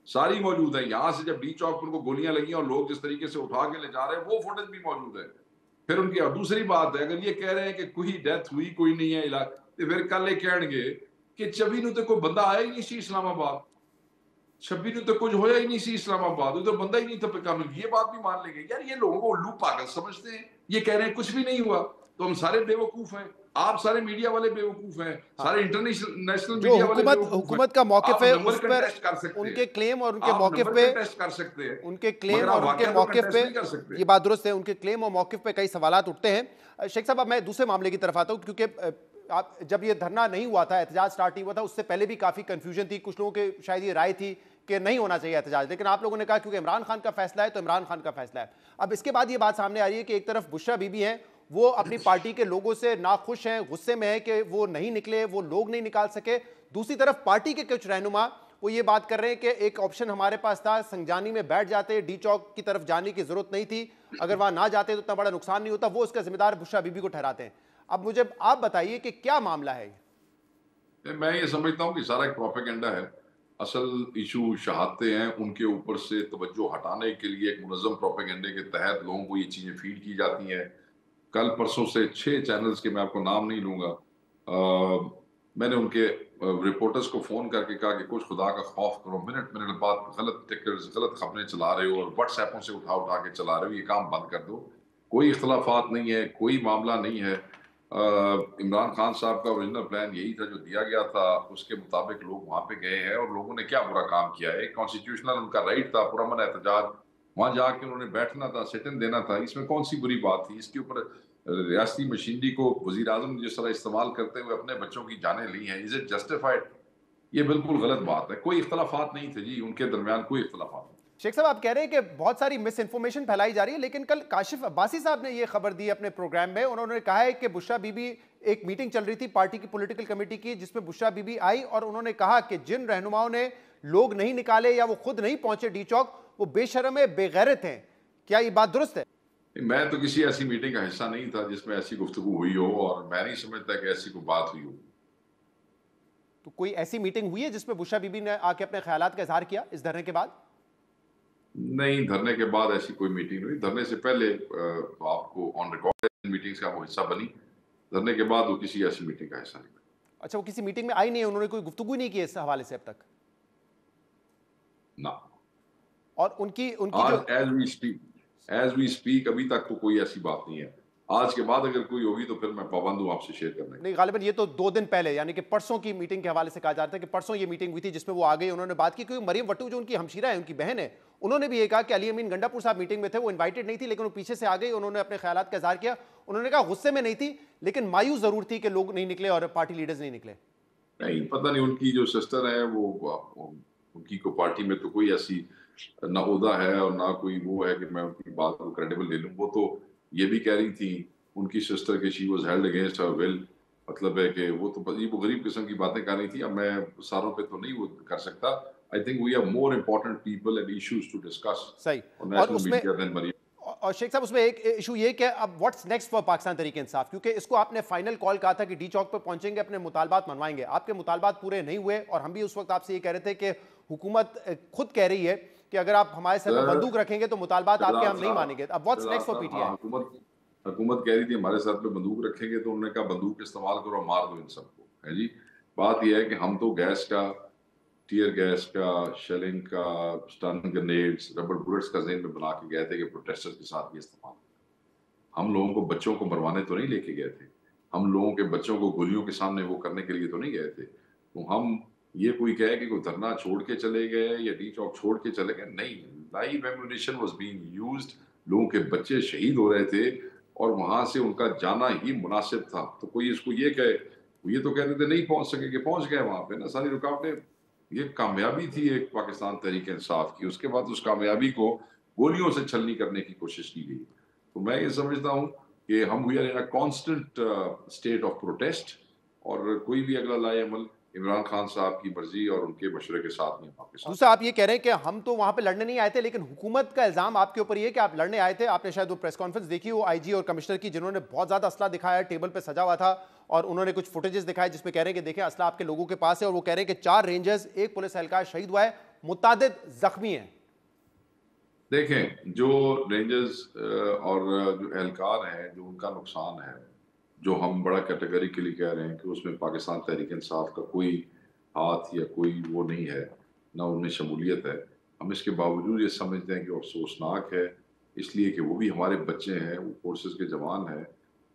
सारी मौजूद है। यहाँ से जब डी चौक उनको गोलियां लगी और लोग जिस तरीके से उठा के ले जा रहे हैं वो फुटेज भी मौजूद है। फिर उनकी, और दूसरी बात है, अगर ये कह रहे हैं कि कोई डेथ हुई कोई नहीं है इलाज, तो फिर कल ये कहेंगे कि 26 ਨੂੰ ਤੇ ਕੋਈ ਬੰਦਾ ਆਇਆ ਹੀ ਨਹੀਂ ਸੀ इस्लामाबाद, 26 ਨੂੰ तो कुछ होया ही नहीं सी इस्लामाबाद, उधर बंदा ही नहीं था काम। ये बात भी मान लेंगे। यार ये लोगों को उल्लू पागल समझते हैं, ये कह रहे हैं कुछ भी नहीं हुआ, तो हम सारे बेवकूफ हैं, आप सारे मीडिया वाले बेवकूफ हैं, सारे इंटरनेशनल नेशनल जो मीडिया वाले हुकूमत बेवकूफ हैं। हुकूमत का मौकिफ आप है नंबर उस का पर टेस्ट कर सकते उनके हैं, क्लेम और उनके आप मौकिफ नंबर पे का टेस्ट कर सकते हैं, उनके मगर क्लेम आप और उनके वाकया तो मौकिफ कंटेस्ट पे नहीं कर सकते। ये बात दुरुस्त है, उनके क्लेम और मौकिफ पे कई सवालात उठते हैं। शेख साहब, अब मैं दूसरे मामले की तरफ आता हूं, क्योंकि आप जब ये धरना नहीं हुआ था, एहतजाज स्टार्ट नहीं हुआ था, उससे पहले भी काफी कंफ्यूजन थी, कुछ लोगों के शायद ये राय थी कि नहीं होना चाहिए एहतजाज, लेकिन आप लोगों ने कहा क्योंकि इमरान खान का फैसला है तो इमरान खान का फैसला है। अब इसके बाद ये बात सामने आ रही है कि एक तरफ बुशरा बीबी हैं, वो अपनी पार्टी के लोगों से नाखुश हैं, गुस्से में है कि वो नहीं निकले, वो लोग नहीं निकाल सके। दूसरी तरफ पार्टी के कुछ रहनुमा वो ये बात कर रहे हैं कि एक ऑप्शन हमारे पास था, संजानी में बैठ जाते, डी चौक की तरफ जाने की जरूरत नहीं थी, अगर वहां ना जाते तो इतना बड़ा नुकसान नहीं होता, वो उसका जिम्मेदार बुशरा बीबी को ठहराते हैं। अब मुझे आप बताइए कि क्या मामला है? मैं ये समझता हूँ कि सारा एक प्रोपेगेंडा है। असल इशू शहादतें हैं, उनके ऊपर से तवज्जो हटाने के लिए एक मुनज़्ज़म प्रोपेगेंडे के तहत लोगों को ये चीज़ें फीड की जाती हैं। कल परसों से 6 चैनल्स के, मैं आपको नाम नहीं लूँगा, मैंने उनके रिपोर्टर्स को फ़ोन करके कहा कि कुछ खुदा का खौफ करो, मिनट मिनट बाद गलत टिकर्स, गलत खबरें चला रहे हो और व्हाट्सएपों से उठा उठा के चला रहे हो, ये काम बंद कर दो। कोई इख्तलाफात नहीं है, कोई मामला नहीं है। इमरान खान साहब का ओरिजिनल प्लान यही था जो दिया गया था, उसके मुताबिक लोग वहाँ पे गए हैं और लोगों ने क्या बुरा काम किया है। कॉन्स्टिट्यूशनल उनका राइट था, पुरअमन एहतजाज, वहाँ जाके उन्होंने बैठना था, सिट इन देना था, इसमें कौन सी बुरी बात थी। इसके ऊपर रियासती मशीनरी को वजीर आजम ने जिस तरह इस्तेमाल करते हुए अपने बच्चों की जानें ली हैं, इज इट जस्टिफाइड? ये बिल्कुल गलत बात है। कोई इख्तलाफात नहीं थे जी, उनके दरमियान कोई इख्तलाफात नहीं। शेख साहब, आप कह रहे हैं कि बहुत सारी मिस इन्फॉर्मेशन फैलाई जा रही है, लेकिन कल काशिफ अब्बासी साहब ने यह खबर दी अपने प्रोग्राम में। उन्होंने कहा है कि बुशरा बीबी, एक मीटिंग चल रही थी पार्टी की पॉलिटिकल कमेटी की, जिसमें बुशरा बीबी आई और उन्होंने कहा कि जिन रहनुमाओं ने लोग नहीं निकाले या वो खुद नहीं पहुंचे डी चौक, वो बेशरम है, बेगैरत हैं। क्या ये बात दुरुस्त है? मैं तो किसी ऐसी मीटिंग का हिस्सा नहीं था जिसमें ऐसी गुफ्तगू हुई हो, और मैं नहीं समझता कि ऐसी कोई बात हुई हो। तो कोई ऐसी मीटिंग हुई है जिसमें बुशरा बीबी ने आके अपने ख्यालात का इजहार किया इस धरने के बाद? नहीं, धरने के बाद ऐसी कोई मीटिंग नहीं। धरने से पहले तो आपको ऑन रिकॉर्ड मीटिंग्स का वो हिस्सा बनी, धरने के बाद वो किसी ऐसी मीटिंग का हिस्सा नहीं बनी। अच्छा, वो किसी मीटिंग में आई नहीं है, उन्होंने कोई गुफ्तगू नहीं की इस हवाले से अब तक ना। और उनकी उनकी जो एज वी स्पीक अभी तक तो कोई ऐसी बात नहीं है। आज के बाद अगर कोई होगी तो फिर मैं पाबंद हूँ आपसे शेयर करने। नहीं, गालिबन ये तो 2 दिन पहले यानी कि परसों की मीटिंग के हवाले से कहा जा रहा था कि परसों ये मीटिंग हुई थी जिसमें वो आ गई, उन्होंने बात की। क्योंकि मरियम वट्टू जो उनकी हमशीरा है, उनकी बहन है, उन्होंने भी ये कहा कि अली अमीन गंडापुर साहब मीटिंग में थे, वो इन्वाइटेड नहीं थी, लेकिन वो पीछे से आ गई, उन्होंने अपने ख्यालात का इजहार किया। उन्होंने कहा गुस्से में नहीं थी, लेकिन मायूस जरूर थी कि लोग नहीं निकले और पार्टी लीडर्स नहीं निकले। नहीं, पता नहीं, उनकी जो सिस्टर है वो उनकी को पार्टी में तो कोई ऐसी ना ओहदा है और ना कोई वो है कि मैं उनकी बात को क्रेडिबल ले लूं। वो तो ये भी कह रही थी उनकी सिस्टर के she was held against her will, मतलब है कि वो तो वो गरीब किस्म की बातें कर रही थी। अब मैं सारों पे तो नहीं वो कर सकता। I think we have more important people and issues to discuss सही। ऑन और नेशनल उसमें मीडिया देन मरियम। और शेख साहब उसमें एक इशू ये कि अब व्हाट्स नेक्स्ट फॉर पाकिस्तान तरीके इंसाफ, क्योंकि इसको आपने फाइनल कॉल कहा था कि डी चौक पर पहुंचेंगे, अपने मुतालबात मनवाएंगे। आपके मुतालबात पूरे नहीं हुए और हम भी उस वक्त आपसे ये कह रहे थे कि हुकूमत खुद कह रही है कि अगर आप हमारे सर पे सर बंदूक रखेंगे तो मुतालबात आपके शहजाद हम नहीं साहब मानेंगे। अब व्हाट्स शहजाद नेक्स्ट फॉर साहब, हाँ, पीटीआई? हुकूमत हुकूमत कह रही थी हमारे सर पे बंदूक रखेंगे, तो उन्होंने कहा बंदूक इस्तेमाल करो, मार दो इन सबको, है जी। बात यह है कि हम तो गैस का, टीयर गैस का, शेलिंग का, स्टन ग्रेनेड्स, रबर बुलेट्स का ज़हन में बना के गए थे कि प्रोटेस्टर्स के साथ ये इस्तेमाल। हम लोगों को, बच्चों को मरवाने तो नहीं लेके गए थे। हम लोगों के बच्चों को गोलियों के सामने वो करने के लिए तो नहीं गए थे। तो हम ये कोई कहे कि कोई धरना छोड़ के चले गए या डी चौक छोड़ के चले गए, नहीं। Live ammunition was being used, लोगों के बच्चे शहीद हो रहे थे और वहां से उनका जाना ही मुनासिब था। तो कोई इसको ये कहे, ये तो कहते थे नहीं पहुंच सकेंगे, पहुंच गए वहां पे ना, सारी रुकावटें। ये कामयाबी थी एक पाकिस्तान तहरीक इंसाफ की। उसके बाद उस कामयाबी को गोलियों से छलनी करने की कोशिश की गई। तो मैं ये समझता हूँ कि हम we are in a constant state of protest, और कोई भी अगला लाए अमल इमरान खान साहब की मर्जी और उनके मशवरे के साथ में आपके साथ। दूसरा, आप ये कह रहे हैं कि हम तो वहां पे लड़ने नहीं आए थे, लेकिन हुकूमत का इल्जाम आपके ऊपर ये है कि आप लड़ने आए थे। आपने शायद वो प्रेस कॉन्फ्रेंस देखी हो आईजी और कमिश्नर की, जिन्होंने बहुत ज्यादा असला दिखाया, टेबल पे सजा हुआ था, और उन्होंने कुछ फुटेजेस दिखाए जिसमें कह रहे हैं कि देखें असला आपके लोगों के पास है, और वो कह रहे हैं कि 4 रेंजर्स, एक पुलिस एहलकार शहीद हुआ है, मुतादिद जख्मी हैं। देखें, जो रेंजर्स और जो एहलकार हैं, जो उनका नुकसान है, जो हम बड़ा कैटेगरिकली कह रहे हैं कि उसमें पाकिस्तान तहरीक इंसाफ का कोई हाथ या कोई वो नहीं है, ना उनमें शमूलियत है। हम इसके बावजूद ये समझते हैं कि वो अफसोसनाक है, इसलिए कि वो भी हमारे बच्चे हैं, वो फोर्सेस के जवान हैं।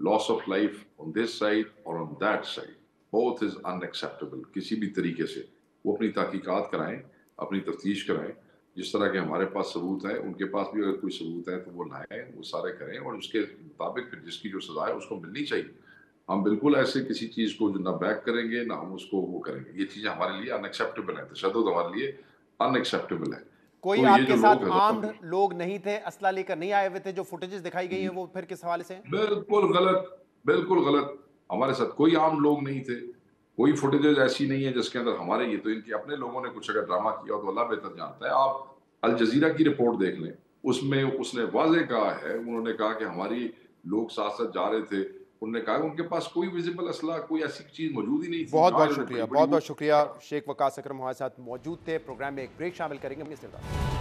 Loss of life on this side और on that side, both is unacceptable. किसी भी तरीके से वो अपनी तहकीकात कराएं, अपनी तफ्तीश कराएं। जिस तरह के हमारे पास सबूत हैं, उनके पास भी अगर कोई सबूत है तो वो लाएं, वो सारे करें, और उसके मुताबिक फिर जिसकी जो सजा है उसको मिलनी चाहिए। हम बिल्कुल ऐसे किसी चीज को जो ना बैक करेंगे ना हम उसको वो करेंगे। ये चीजें हमारे लिए अनएक्सेप्टेबल है, तशद्दुद हमारे लिए अनएक्सेप्टेबल है। कोई तो ये आपके जो साथ लोग आर्म्ड हजारों, लोग नहीं थे, असला लेकर नहीं आए हुए थे? जो फुटेजेस दिखाई गई हैं वो फिर किस हवाले से हैं? बिल्कुल गलत, बिल्कुल गलत। हमारे साथ कोई आम लोग नहीं थे। कोई फुटेजेस ऐसी नहीं है जिसके अंदर हमारे, ये तो इनके अपने लोगों ने कुछ अगर ड्रामा किया हो तो अल्लाह बेहतर जानता है। आप अल जजीरा की रिपोर्ट देख लें, उसमें उसने वाजे कहा है, उन्होंने कहा कि हमारी लोग साथ साथ जा रहे थे, उन्होंने कहा उनके पास कोई विजिबल असला, कोई ऐसी चीज मौजूद ही नहीं थी। बहुत जहाँ बहुत इन्होंने शुक्रिया, बड़ी बड़ी बहुत वो बहुत शुक्रिया। शेख वकास अकरम हमारे साथ मौजूद थे। प्रोग्राम में एक ब्रेक शामिल करेंगे अपनी इस्तेमाल।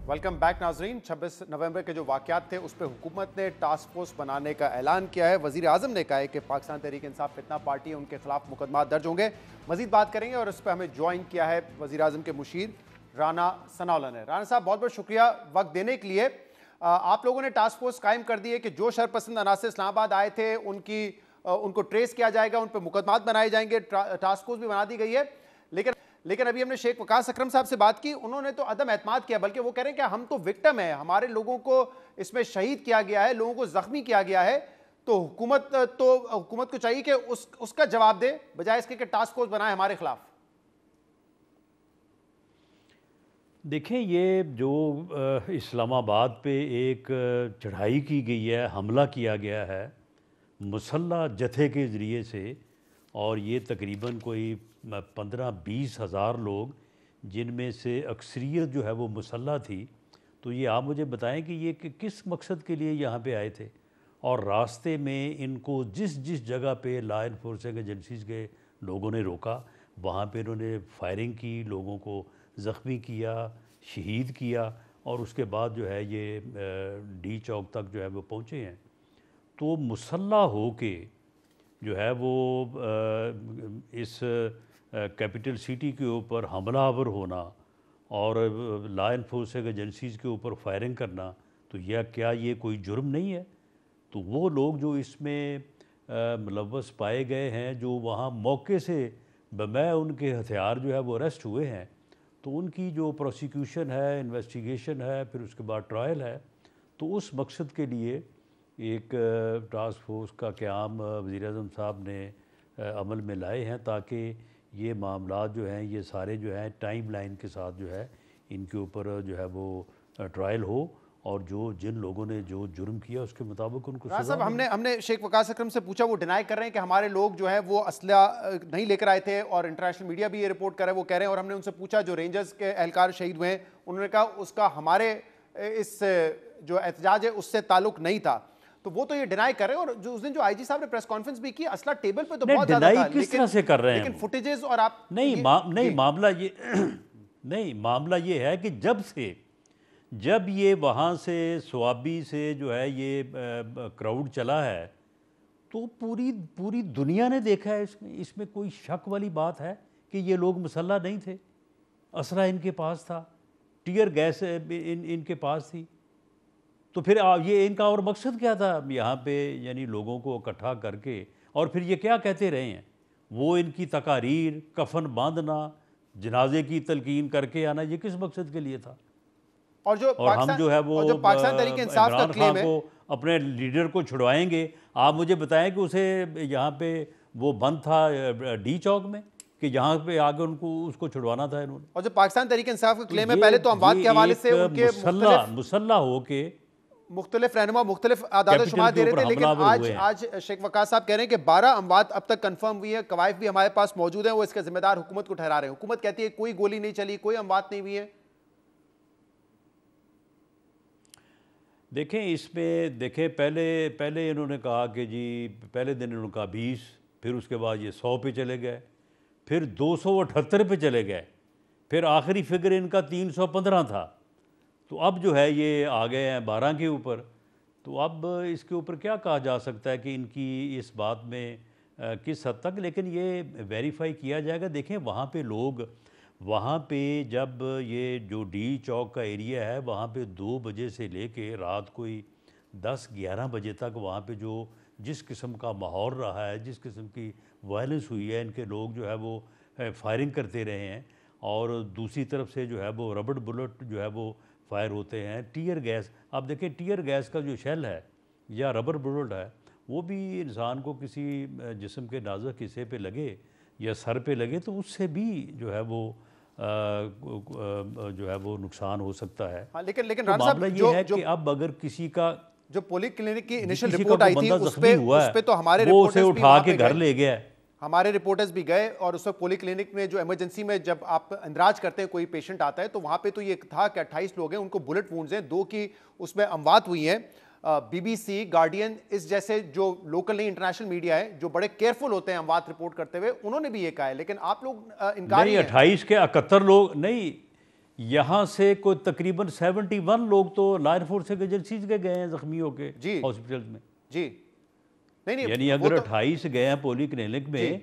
वेलकम बैक नाजरीन। 26 नवंबर के जो वाक़यात थे उस पर हुकूमत ने टास्क फोर्स बनाने का ऐलान किया है। वज़ीर आज़म ने कहा है कि पाकिस्तान तहरीक इंसाफ फितना पार्टी है, उनके खिलाफ मुकदमा दर्ज होंगे। मजीद बात करेंगे और इस पर हमें ज्वाइन किया है वज़ीर आज़म के मुशीर राना सनाउल्लाह ने। राना साहब, बहुत बहुत शुक्रिया वक्त देने के लिए। आप लोगों ने टास्क फोर्स कायम कर दी है कि जो शरपसंद अनासर इस्लामाबाद आए थे उनको ट्रेस किया जाएगा, उन पर मुकदमात बनाए जाएंगे, टास्क फोर्स भी बना दी गई है। लेकिन अभी हमने शेख वकास अकरम साहब से बात की, उन्होंने तो अदम एतमाद किया, बल्कि वो कह रहे हैं कि हम तो विक्टिम हैं, हमारे लोगों को इसमें शहीद किया गया है, लोगों को जख्मी किया गया है। तो हुकूमत को चाहिए कि उसका जवाब दे, बजाय इसके कि टास्क फोर्स बनाए हमारे खिलाफ। देखें, ये जो इस्लामाबाद पे एक चढ़ाई की गई है, हमला किया गया है मुसल्ह जथे के ज़रिए से, और ये तकरीबन कोई 15-20 हज़ार लोग, जिनमें से अक्सरियत जो है वो मुसल्ह थी। तो ये आप मुझे बताएं कि ये किस मकसद के लिए यहाँ पे आए थे, और रास्ते में इनको जिस जिस जगह पे लॉ इन्फोर्सिंग एजेंसीज़ के लोगों ने रोका, वहाँ पे इन्होंने फायरिंग की, लोगों को ज़ख्मी किया, शहीद किया, और उसके बाद जो है ये डी चौक तक जो है वो पहुँचे हैं। तो मुसल्ह हो के जो है वो इस कैपिटल सिटी के ऊपर हमलावर होना और लॉ इन्फोर्सिंग एजेंसीज़ के ऊपर फायरिंग करना, तो यह क्या ये कोई जुर्म नहीं है? तो वो लोग जो इसमें मुलव्वस पाए गए हैं, जो वहाँ मौके से बमै उनके हथियार जो है वो अरेस्ट हुए हैं, तो उनकी जो प्रोसिक्यूशन है, इन्वेस्टिगेशन है, फिर उसके बाद ट्रायल है। तो उस मकसद के लिए एक टास्क फोर्स का क़याम वज़ीर-ए-आज़म साहब ने अमल में लाए हैं, ताकि ये मामलात जो हैं, ये सारे जो हैं टाइम लाइन के साथ जो है इनके ऊपर जो है वो ट्रायल हो, और जिन लोगों ने जो जुर्म किया उसके मुताबिक उनको राज सजा साहब, मिले। हमने शेख वकास अकरम से पूछा, वो डिनाई कर रहे हैं कि हमारे लोग जो है वो असला नहीं लेकर आए थे, और इंटरनेशनल मीडिया भी ये रिपोर्ट कर रहा है, वो कह रहे हैं। और हमने उनसे पूछा जो रेंजर्स के एहलकार शहीद हुए हैं, उन्होंने कहा उसका हमारे इस जो एहतजाज है उससे ताल्लुक नहीं था। तो वो तो ये डिनाई कर रहे हैं। और जो उस दिन जो आईजी साहब ने प्रेस कॉन्फ्रेंस भी की, असला टेबल पे तो नहीं, बहुत ज्यादा था, डिनाई किस तरह से कर रहे हैं लेकिन वो? फुटेजेस और आप नहीं जी। मामला ये नहीं, मामला ये है कि जब ये वहाँ से स्वाबी से जो है ये क्राउड चला है, तो पूरी दुनिया ने देखा है। इसमें कोई शक वाली बात है कि ये लोग मुसल्ला नहीं थे, असला इनके पास था, टीयर गैस इनके पास थी। तो फिर ये इनका और मकसद क्या था यहाँ पे, यानी लोगों को इकट्ठा करके, और फिर ये क्या कहते रहे हैं? वो इनकी तकारीर, कफन बांधना, जनाजे की तलकीन करके आना, ये किस मकसद के लिए था? और जो और हम जो है वो जो पाकिस्तान तहरीक इंसाफ का इमरान क्लेम खान है, को, अपने लीडर को छुड़वाएंगे। आप मुझे बताएं कि उसे यहाँ पे वो बंद था डी चौक में, कि यहाँ पे आगे उसको छुड़वाना था इन्होंने। और जो पाकिस्तान तहरीक इंसाफ का क्लेम है, ये- पहले तो अमवात ये के हवाले से एक उनके मुसल्ला होके मुख्तलिफ रहनुमा मुख्तलिफ आदाद कैपिटल शुमार के दे रहे ऊपर थे। लेकिन हमलावर हुए हैं। आज शेख वकास साहब कह रहे हैं कि 12 अमवात अब तक कंफर्म हुई है, कवायद भी हमारे पास मौजूद है, वो इसका जिम्मेदार हुकूमत को ठहरा रहे हैं। हुकूमत कहती है कोई गोली नहीं चली, कोई अमवात नहीं हुई है। देखें पहले इन्होंने कहा कि जी, पहले दिन इन्होंने कहा 20, फिर उसके बाद ये 100 पे चले गए, फिर 278 पे चले गए, फिर आखिरी फिगर इनका 315 था। तो अब जो है ये आ गए हैं 12 के ऊपर। तो अब इसके ऊपर क्या कहा जा सकता है कि इनकी इस बात में किस हद तक, लेकिन ये वेरीफाई किया जाएगा। देखें वहाँ पे जब ये जो डी चौक का एरिया है, वहाँ पे 2 बजे से लेके रात कोई 10-11 बजे तक वहाँ पे जिस किस्म का माहौल रहा है, जिस किस्म की वायलेंस हुई है, इनके लोग जो है वो फायरिंग करते रहे हैं, और दूसरी तरफ से जो है वो रबड़ बुलेट जो है वो फायर होते हैं, टीयर गैस। आप देखें टीयर गैस का जो शेल है या रबर बुलेट है, वो भी इंसान को किसी जिस्म के नाजुक हिस्से पे लगे या सर पे लगे तो उससे भी जो है वो जो है वो नुकसान हो सकता है। हाँ, लेकिन तो राणा साहब, मामला ये है कि अब अगर किसी का जो पोली क्लिनिक की इनिशियल किसी का रिपोर्ट आई थी, बंदा उस जख्मी हुआ पे तो हमारे है, वो उसे रिपोर्टर्स भी उठा वहाँ के पे घर गए। ले गया है। हमारे रिपोर्टर्स भी गए, और उस वक्त पोली क्लिनिक में जो इमरजेंसी में जब आप इंदराज करते हैं, कोई पेशेंट आता है, तो वहाँ पे तो ये था कि 28 लोग हैं, उनको बुलेट वुंड्स हैं, 2 की उसमें अमवात हुई हैं। BBC, गार्डियन, इस जैसे जो लोकल नहीं इंटरनेशनल मीडिया है, जो बड़े केयरफुल होते हैं अमवात रिपोर्ट करते हुए, उन्होंने भी ये कहा है। लेकिन आप लोग इनकारी नहीं, हैं। 28 के 71 लोग नहीं, यहाँ से कोई तकरीबन 71 लोग तो लॉ एनफोर्सिंग एजेंसीज के गए हैं जख्मी होके जी। हॉस्पिटल में। जी, नहीं, यानी वो अगर तो 28 गए हैं पोली क्लिनिक जी। में,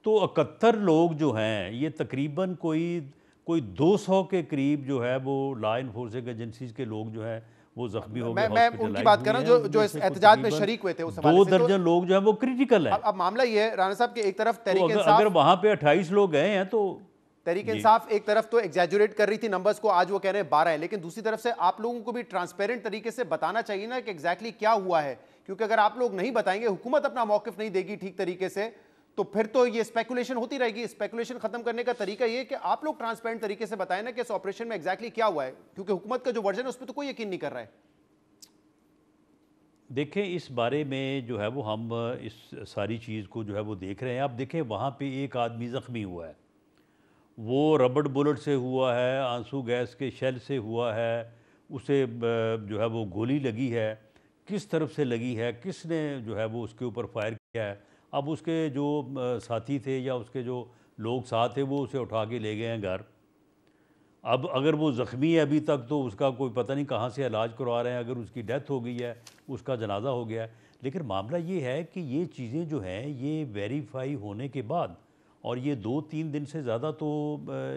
तो 71 लोग जो हैं, ये तकरीबन कोई 200 के करीब जो है वो लॉ एनफोर्सिंग एजेंसीज के लोग जो हैं वो जख्मी हो गए, मैं उनकी बात कर रहा हूं जो इस एहतजाज में शरीक हुए थे उस हवाले 2 से। तो दर्जन लोग जो है वो क्रिटिकल है। अब मामला ये है राणा साहब कि एक तरफ तो तहरीक अगर इंसाफ वहाँ पे 28 लोग गए हैं तो तहरीक इंसाफ एक तरफ तो एग्जैजुरेट कर रही थी नंबर्स को, आज वो कह रहे हैं 12 है, लेकिन दूसरी तरफ से आप लोगों को भी ट्रांसपेरेंट तरीके से बताना चाहिए ना कि एग्जैक्टली क्या हुआ है। क्योंकि अगर आप लोग नहीं बताएंगे, हुकूमत अपना मौकिफ नहीं देगी ठीक तरीके से, तो फिर तो ये स्पेकुलेशन होती रहेगी। स्पेकुलेशन खत्म करने का तरीका ये कि आप लोग ट्रांसपेरेंट तरीके से बताएं ना कि इस ऑपरेशन में एग्जैक्टली क्या हुआ है, क्योंकि हुकूमत का जो वर्जन है उस पर तो कोई यकीन नहीं कर रहा है। देखें, इस बारे में जो है वो हम इस सारी चीज़ को जो है वो देख रहे हैं। आप देखें, वहाँ पे एक आदमी ज़ख्मी हुआ है, वो रबड़ बुलेट से हुआ है, आंसू गैस के शेल से हुआ है, उसे जो है वो गोली लगी है, किस तरफ से लगी है, किसने जो है वो उसके ऊपर फायर किया है। अब उसके जो साथी थे या उसके जो लोग साथ थे वो उसे उठा के ले गए हैं घर। अब अगर वो ज़ख्मी है अभी तक, तो उसका कोई पता नहीं कहाँ से इलाज करवा रहे हैं। अगर उसकी डेथ हो गई है, उसका जनाजा हो गया है। लेकिन मामला ये है कि ये चीज़ें जो हैं ये वेरीफाई होने के बाद, और ये 2-3 दिन से ज़्यादा तो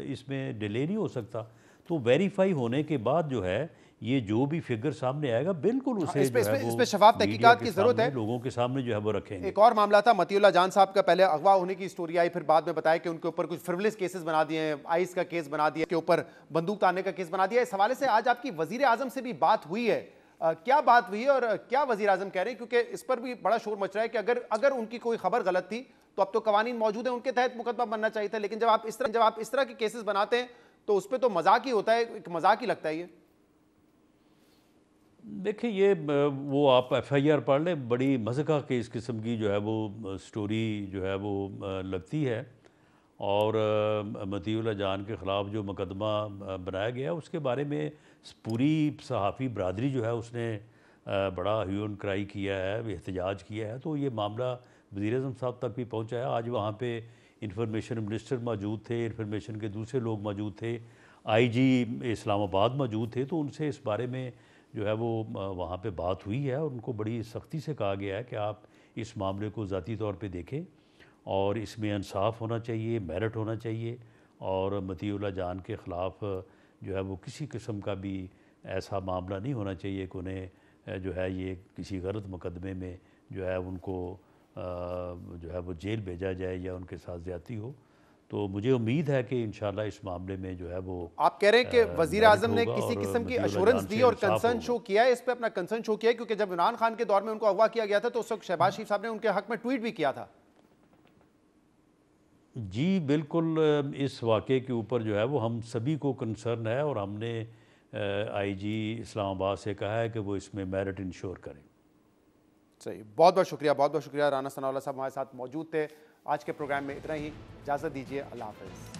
इसमें डिले नहीं हो सकता, तो वेरीफाई होने के बाद जो है ये जो भी फिगर सामने आएगा, बिल्कुल उसे इस पे जो है वो शफाफ मीडिया तहकीकात के की जरूरत सामने, है। लोगों के सामने जो है वो रखेंगे। एक और मामला था मतीउल्लाह जान साहब का, पहले अगवा होने की स्टोरी आई, फिर बाद में बताया कि उनके ऊपर कुछ फ्रिवलेस केसेस बना दिए हैं, आइस का केस बना दिया, के ऊपर बंदूक तानने का केस बना दिया। इस हवाले से आज आपकी वजीर आजम से भी बात हुई है, क्या बात हुई है और क्या वजीर आजम कह रहे हैं? क्योंकि इस पर भी बड़ा शोर मच रहा है कि अगर उनकी कोई खबर गलत थी तो अब तो कवानीन मौजूद है, उनके तहत मुकदमा बनना चाहिए था। लेकिन जब आप इस तरह के केसेस बनाते हैं तो उस पर तो मजाक ही होता है, एक मजाक ही लगता है ये। देखिए ये वो आप एफआईआर पढ़ लें, बड़ी मज़ेदार केस किस्म की जो है वो स्टोरी जो है वो लगती है। और मतीउल्लाह जान के ख़िलाफ़ जो मुकदमा बनाया गया उसके बारे में पूरी सहाफ़ी बरदरी जो है उसने बड़ा ह्यू एंड क्राई किया है, एहतजाज किया है। तो ये मामला वज़ीर-ए-आज़म साहब तक भी पहुंचा है। आज वहाँ पे इंफॉर्मेशन मिनिस्टर मौजूद थे, इंफॉर्मेशन के दूसरे लोग मौजूद थे, आईजी इस्लामाबाद मौजूद थे। तो उनसे इस बारे में जो है वो वहाँ पे बात हुई है और उनको बड़ी सख्ती से कहा गया है कि आप इस मामले को ज़ाती तौर पे देखें और इसमें इंसाफ होना चाहिए, मेरिट होना चाहिए। और मतीउल्लाह जान के ख़िलाफ़ जो है वो किसी किस्म का भी ऐसा मामला नहीं होना चाहिए कि उन्हें जो है ये किसी गलत मुकदमे में जो है उनको जो है वो जेल भेजा जाए या उनके साथ ज़्यादती हो। तो मुझे उम्मीद है कि इंशाल्लाह इस मामले में जो है वो आप कह रहे हैं कि वजीर मेरिट आजम ने होगा किसी और किस्म की मतीउल्लाह अश्योरेंस जान दी से और इंसाफ कंसर्न होगा। शो किया है, इस पे अपना कंसर्न शो किया है, क्योंकि जब इमरान खान के दौर में उनको अगवा किया गया था तो उस वक्त शहबाज शरीफ साहब ने उनके हक में ट्वीट भी किया था। जी बिल्कुल, इस वाक़े के ऊपर जो है वो हम सभी को कंसर्न है और हमने आईजी इस्लामाबाद से कहा है कि वो इसमें मेरिट इंश्योर करें। सही, बहुत बहुत शुक्रिया, बहुत बहुत शुक्रिया। राना सनाउल्लाह साहब हमारे साथ मौजूद थे। आज के प्रोग्राम में इतना ही, इजाज़त दीजिए, अल्लाह हाफ़िज़।